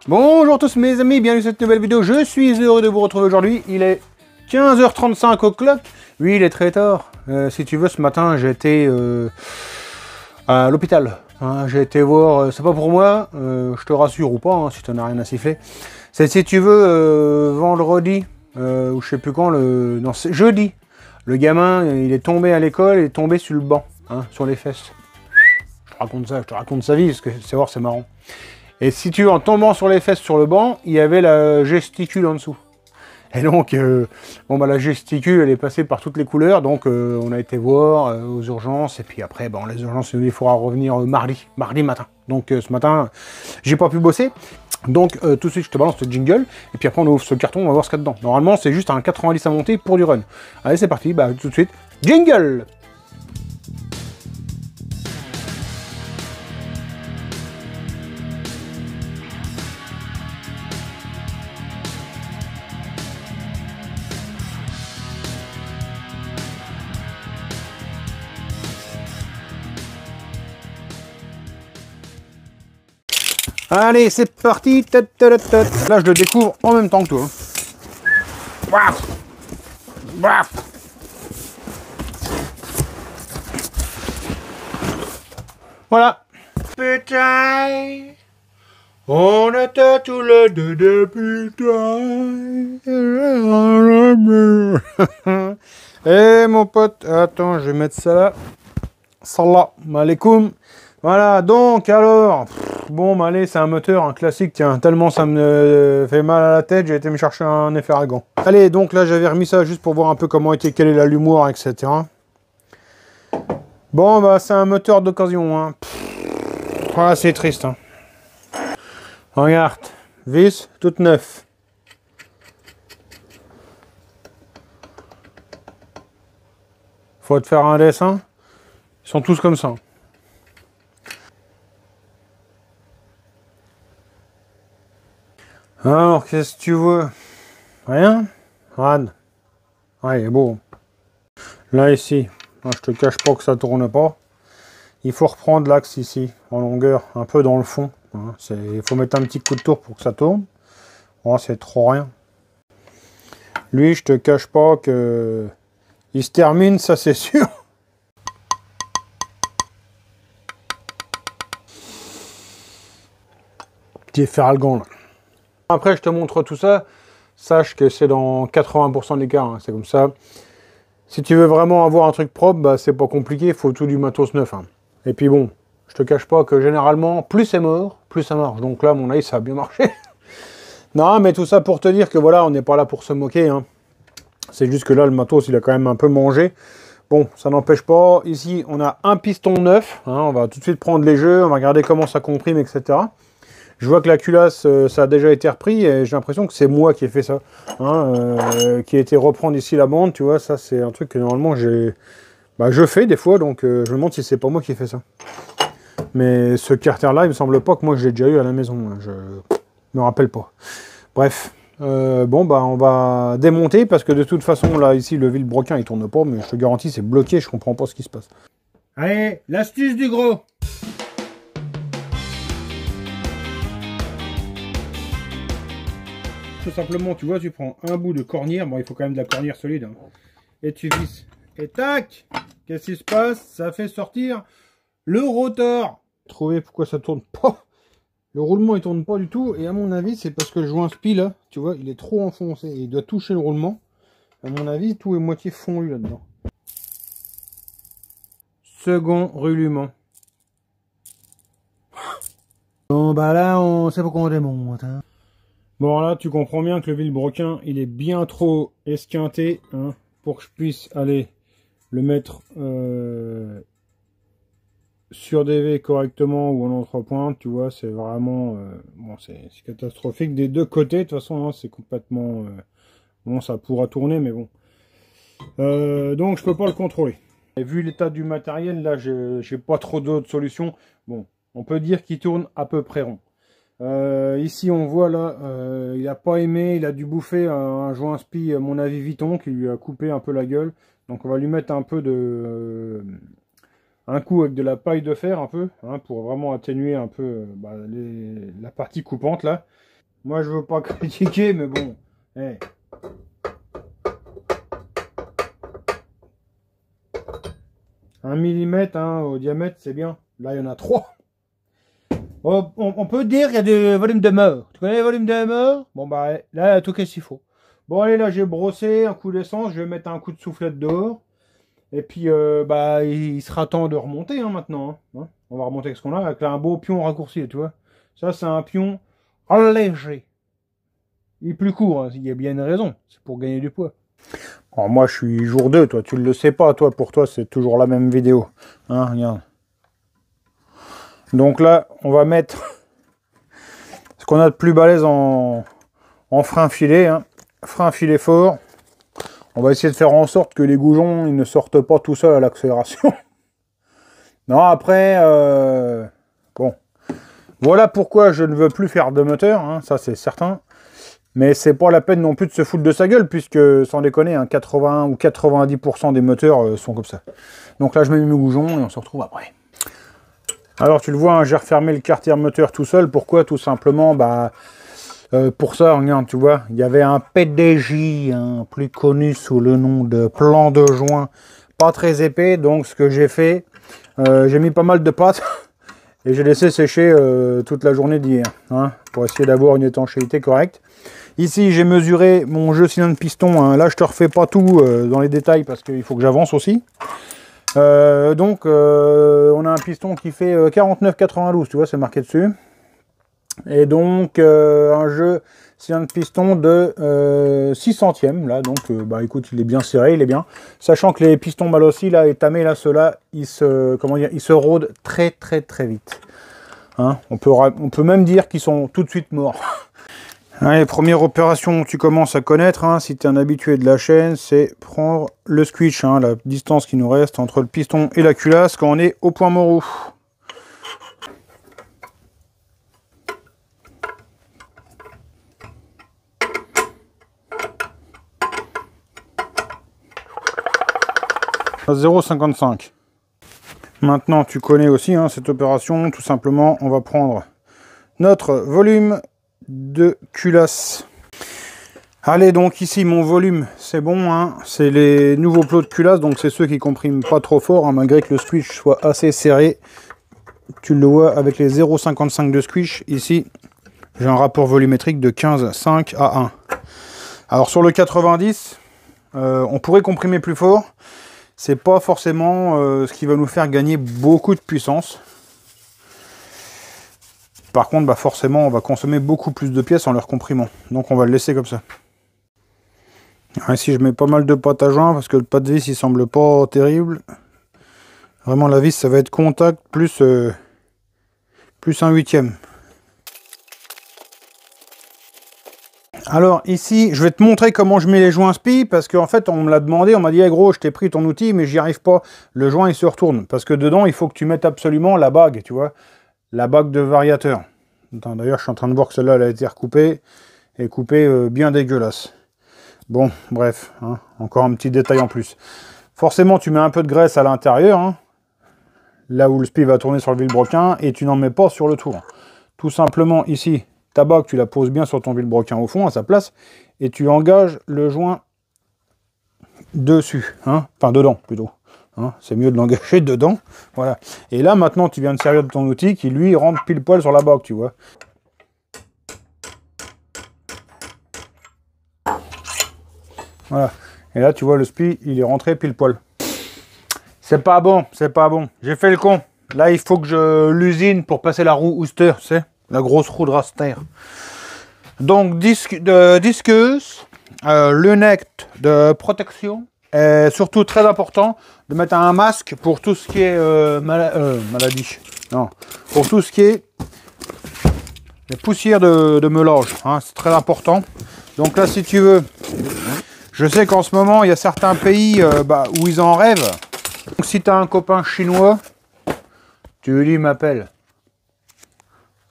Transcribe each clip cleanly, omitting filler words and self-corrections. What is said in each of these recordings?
Bonjour à tous mes amis, bienvenue dans cette nouvelle vidéo. Je suis heureux de vous retrouver aujourd'hui. Il est 15h35 au clock. Oui, il est très tard. Si tu veux, ce matin, j'étais à l'hôpital. Hein, j'ai été voir, c'est pas pour moi, je te rassure ou pas, hein, si tu n'as rien à siffler. C'est si tu veux, vendredi, ou je sais plus quand, non, c'est jeudi. Le gamin, il est tombé à l'école, il est tombé sur le banc, hein, sur les fesses. Je te raconte sa vie, parce que c'est marrant. Et si tu veux, en tombant sur les fesses sur le banc, il y avait la gesticule en dessous. Et donc, bon, bah, la gesticule, elle est passée par toutes les couleurs. Donc, on a été voir aux urgences. Et puis après, bon, les urgences, il faudra revenir mardi matin. Donc, ce matin, j'ai pas pu bosser. Donc, tout de suite, je te balance ce jingle. Et puis après, on ouvre ce carton, on va voir ce qu'il y a dedans. Normalement, c'est juste un 90 à monter pour du run. Allez, c'est parti. Bah, tout de suite, jingle! Allez, c'est parti. Là, je le découvre en même temps que toi. Waf. Waf. Voilà. Putain, on était tous les deux des putains. Eh mon pote, attends, je vais mettre ça là. Salam alaikum. Voilà, donc alors, bon, bah, allez, c'est un moteur, un classique, tiens, tellement ça me fait mal à la tête, j'ai été me chercher un effervescent. Allez, donc là, j'avais remis ça juste pour voir un peu comment était, quelle est l'allumeur, etc. Bon, bah, c'est un moteur d'occasion, hein. Voilà, c'est triste, hein. Regarde, vis, toute neuve. Faut te faire un dessin. Ils sont tous comme ça. Alors, qu'est-ce que tu veux? Rien? Regarde. Ouais, il est beau. Là, ici, je te cache pas que ça tourne pas. Il faut reprendre l'axe ici, en longueur, un peu dans le fond. Hein. Il faut mettre un petit coup de tour pour que ça tourne. Oh, c'est trop rien. Lui, je te cache pas que il se termine, ça c'est sûr. Petit effervescent là. Après, je te montre tout ça. Sache que c'est dans 80% des cas, hein, c'est comme ça. Si tu veux vraiment avoir un truc propre, bah, c'est pas compliqué, il faut tout du matos neuf. Hein. Et puis bon, je te cache pas que généralement, plus c'est mort, plus ça marche. Donc là, à mon avis, ça a bien marché. Non, mais tout ça pour te dire que voilà, on n'est pas là pour se moquer. Hein. C'est juste que là, le matos, il a quand même un peu mangé. Bon, ça n'empêche pas. Ici, on a un piston neuf. Hein, on va tout de suite prendre les jeux, on va regarder comment ça comprime, etc. Je vois que la culasse, ça a déjà été repris et j'ai l'impression que c'est moi qui ai fait ça. Hein, qui a été reprendre ici la bande, tu vois, ça c'est un truc que normalement je fais des fois, donc je me demande si c'est pas moi qui ai fait ça. Mais ce carter-là, il me semble pas que moi je l'ai déjà eu à la maison, hein, je me rappelle pas. Bref, bon bah on va démonter parce que de toute façon là ici le vilebrequin il tourne pas, mais je te garantis c'est bloqué, je comprends pas ce qui se passe. Allez, l'astuce du gros! Tout simplement, tu vois, tu prends un bout de cornière, bon il faut quand même de la cornière solide, hein, et tu visses, et tac, qu'est-ce qui se passe? Ça fait sortir le rotor. Trouver pourquoi ça tourne pas. Le roulement il tourne pas du tout, et à mon avis c'est parce que le joint spi là, tu vois, il est trop enfoncé, et il doit toucher le roulement. À mon avis, tout est moitié fondu là-dedans. Second roulement. Bon bah là, on sait pourquoi on démonte, hein. Bon là tu comprends bien que le vilebrequin il est bien trop esquinté, hein, pour que je puisse aller le mettre sur DV correctement ou en entrepointe, tu vois, c'est vraiment bon, c'est catastrophique des deux côtés, de toute façon, hein, c'est complètement bon, ça pourra tourner mais bon, donc je peux pas le contrôler. Et vu l'état du matériel là, j'ai pas trop d'autres solutions. Bon, on peut dire qu'il tourne à peu près rond. Ici on voit là, il a pas aimé, il a dû bouffer un joint spi, à mon avis Viton, qui lui a coupé un peu la gueule. Donc on va lui mettre un peu de un coup avec de la paille de fer un peu, hein, pour vraiment atténuer un peu la partie coupante là. Moi, je veux pas critiquer, mais bon. Hey. 1 mm hein, au diamètre, c'est bien. Là, il y en a 3. Oh, on peut dire qu'il y a des volumes de mort. Tu connais les volumes de mort? Bon, bah, là, tout qu'est-ce qu'il faut. Bon, allez, là, j'ai brossé un coup d'essence. Je vais mettre un coup de soufflette dehors. Et puis, bah, il sera temps de remonter hein, maintenant. Hein. On va remonter avec ce qu'on a, avec là, un beau pion raccourci, tu vois. Ça, c'est un pion allégé. Il est plus court, hein. Il y a bien une raison. C'est pour gagner du poids. Alors, moi, je suis jour 2, toi. Tu le sais pas, toi. Pour toi, c'est toujours la même vidéo. Hein, regarde. Donc là, on va mettre ce qu'on a de plus balèze en frein filet. Hein. Frein filet fort. On va essayer de faire en sorte que les goujons ils ne sortent pas tout seuls à l'accélération. Non, après, bon. Voilà pourquoi je ne veux plus faire de moteur, hein, ça c'est certain. Mais c'est pas la peine non plus de se foutre de sa gueule, puisque, sans déconner, hein, 80 ou 90% des moteurs sont comme ça. Donc là, je mets mes goujons et on se retrouve après. Alors, tu le vois, hein, j'ai refermé le quartier moteur tout seul. Pourquoi? Tout simplement, bah... pour ça, regarde, tu vois, il y avait un PDJ, hein, plus connu sous le nom de plan de joint, pas très épais. Donc, ce que j'ai fait, j'ai mis pas mal de pâte et j'ai laissé sécher toute la journée d'hier, hein, pour essayer d'avoir une étanchéité correcte. Ici, j'ai mesuré mon jeu cylindre piston. Hein. Là, je te refais pas tout dans les détails parce qu'il faut que j'avance aussi. Donc, on a un piston qui fait 49,92, tu vois, c'est marqué dessus. Et donc un jeu cylindre piston de 6 centièmes là, donc bah écoute, il est bien serré, il est bien, sachant que les pistons mal aussi là étamés là, ceux-là ils se, comment dire, ils se rôdent très vite, hein, on peut même dire qu'ils sont tout de suite morts. Allez, première opération que tu commences à connaître, hein, si tu es un habitué de la chaîne, c'est prendre le squeeze, hein, la distance qui nous reste entre le piston et la culasse quand on est au point mort. 0,55. Maintenant, tu connais aussi hein, cette opération. Tout simplement, on va prendre notre volume de culasse. Allez, donc ici, mon volume, c'est bon. Hein, c'est les nouveaux plots de culasse. Donc, c'est ceux qui compriment pas trop fort, hein, malgré que le squish soit assez serré. Tu le vois avec les 0,55 de squish. Ici, j'ai un rapport volumétrique de 15,5 à 1. Alors, sur le 90, on pourrait comprimer plus fort. C'est pas forcément ce qui va nous faire gagner beaucoup de puissance. Par contre, bah forcément, on va consommer beaucoup plus de pièces en leur comprimant. Donc on va le laisser comme ça. Ici, je mets pas mal de pâte à joint parce que le pas de vis, il semble pas terrible. Vraiment, la vis, ça va être contact plus 1/8. Alors ici, je vais te montrer comment je mets les joints spi, parce qu'en fait, on me l'a demandé, on m'a dit hey, gros, je t'ai pris ton outil, mais j'y arrive pas. Le joint, il se retourne, parce que dedans, il faut que tu mettes absolument la bague, tu vois, la bague de variateur. D'ailleurs, je suis en train de voir que celle-là, elle a été recoupée, et coupée bien dégueulasse. Bon, bref, hein, encore un petit détail en plus. Forcément, tu mets un peu de graisse à l'intérieur, hein, là où le spi va tourner sur le vilebrequin, et tu n'en mets pas sur le tour. Tout simplement, ici, ta bague, tu la poses bien sur ton vilebrequin au fond, à sa place, et tu engages le joint dessus, hein, enfin dedans plutôt. Hein, c'est mieux de l'engager dedans, voilà. Et là, maintenant, tu viens de servir de ton outil qui, lui, rentre pile poil sur la bague, tu vois. Voilà. Et là, tu vois, le spi, il est rentré pile poil. C'est pas bon, c'est pas bon. J'ai fait le con. Là, il faut que je l'usine pour passer la roue Ouster, tu sais, la grosse roue de raster. Donc, discus, lunettes de protection. Et surtout, très important, de mettre un masque pour tout ce qui est maladie. Non, pour tout ce qui est les poussières de meulage. Hein, c'est très important. Donc là, si tu veux, je sais qu'en ce moment, il y a certains pays où ils en rêvent. Donc, si tu as un copain chinois, tu lui dis, m'appelle.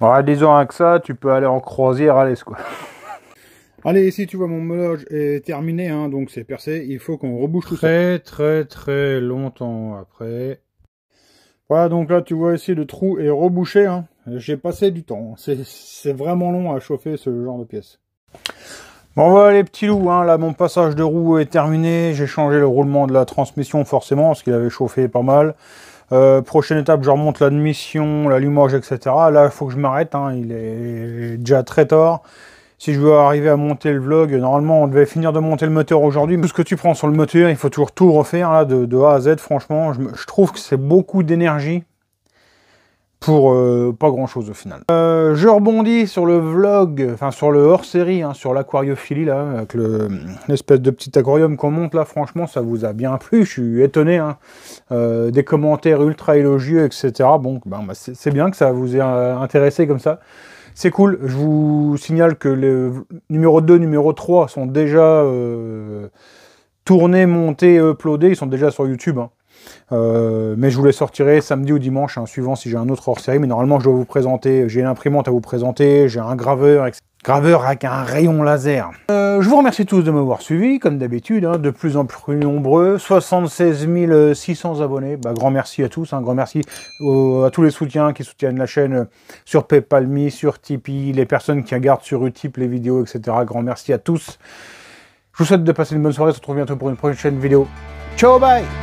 Voilà, disons avec ça, tu peux aller en croisière à l'aise, quoi. Allez, ici, tu vois, mon meulage est terminé, hein, donc c'est percé. Il faut qu'on rebouche tout ça. Très longtemps après. Voilà, donc là, tu vois ici, le trou est rebouché. Hein. J'ai passé du temps. C'est vraiment long à chauffer ce genre de pièce. Bon, voilà les petits loups. Hein. Là, mon passage de roue est terminé. J'ai changé le roulement de la transmission, forcément, parce qu'il avait chauffé pas mal. Prochaine étape, je remonte l'admission, l'allumage, etc. Là, il faut que je m'arrête. Hein. Il est déjà très tard. Si je veux arriver à monter le vlog, normalement, on devait finir de monter le moteur aujourd'hui. Tout ce que tu prends sur le moteur, il faut toujours tout refaire, là, de A à Z. Franchement, je trouve que c'est beaucoup d'énergie pour pas grand-chose au final. Je rebondis sur le vlog, enfin sur le hors-série, hein, sur l'aquariophilie, là, avec l'espèce de petit aquarium qu'on monte, là. Franchement, ça vous a bien plu. Je suis étonné. Hein. Des commentaires ultra élogieux, etc. Bon, ben, c'est bien que ça vous ait intéressé comme ça. C'est cool, je vous signale que les numéro 2, numéro 3 sont déjà tournés, montés, uploadés, ils sont déjà sur YouTube. Hein. Mais je vous les sortirai samedi ou dimanche, hein, suivant si j'ai un autre hors-série. Mais normalement, je dois vous présenter, j'ai une imprimante à vous présenter, j'ai un graveur, etc. Graveur avec un rayon laser. Je vous remercie tous de m'avoir suivi, comme d'habitude, hein, de plus en plus nombreux. 76 600 abonnés. Bah, grand merci à tous. Grand merci à tous les soutiens qui soutiennent la chaîne sur PayPal.me, sur Tipeee, les personnes qui regardent sur Utip les vidéos, etc. Grand merci à tous. Je vous souhaite de passer une bonne soirée. On se retrouve bientôt pour une prochaine vidéo. Ciao, bye!